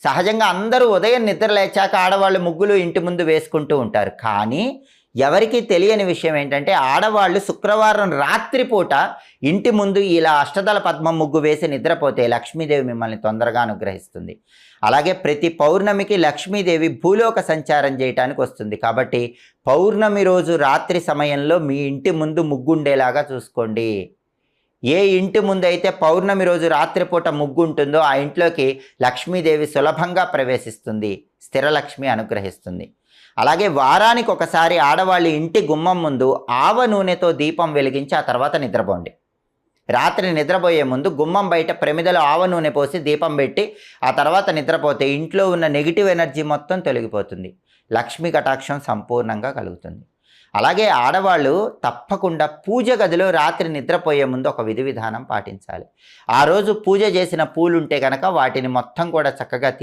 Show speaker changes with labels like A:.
A: సహజంగా అందరూ ఉదయం నిద్ర లేచాక ఆడవాళ్ళు ముగ్గులు ఇంటి ముందు వేసుకుంటూ ఉంటారు. కానీ ఎవరికీ తెలియని విషయం ఏంటంటే ఆడవాళ్ళు శుక్రవారం రాత్రి పూట ఇంటి ముందు ఇలా అష్టదళ పద్మం ముగ్గు వేసి నిద్రపోతే లక్ష్మీదేవి మిమ్మల్ని తొందరగా అనుగ్రహిస్తుంది. అలాగే ప్రతి పౌర్ణమికి లక్ష్మీదేవి భూలోక సంచారం చేయటానికి వస్తుంది. కాబట్టి పౌర్ణమి రోజు రాత్రి సమయంలో మీ ఇంటి ముందు ముగ్గు ఉండేలాగా చూసుకోండి. ఏ ఇంటి ముందైతే పౌర్ణమి రోజు రాత్రిపూట ముగ్గు ఉంటుందో ఆ ఇంట్లోకి లక్ష్మీదేవి సులభంగా ప్రవేశిస్తుంది, స్థిరలక్ష్మి అనుగ్రహిస్తుంది. అలాగే వారానికి ఒకసారి ఆడవాళ్ళు ఇంటి గుమ్మం ముందు ఆవ నూనెతో దీపం వెలిగించి ఆ తర్వాత నిద్రపోండి. రాత్రి నిద్రపోయే ముందు గుమ్మం బయట ప్రమిదలో ఆవ నూనె పోసి దీపం పెట్టి ఆ తర్వాత నిద్రపోతే ఇంట్లో ఉన్న నెగిటివ్ ఎనర్జీ మొత్తం తొలగిపోతుంది, లక్ష్మీ కటాక్షం సంపూర్ణంగా కలుగుతుంది. అలాగే ఆడవాళ్ళు తప్పకుండా పూజ గదిలో రాత్రి నిద్రపోయే ముందు ఒక విధి విధానం పాటించాలి. ఆ రోజు పూజ చేసిన పూలుంటే కనుక వాటిని మొత్తం కూడా చక్కగా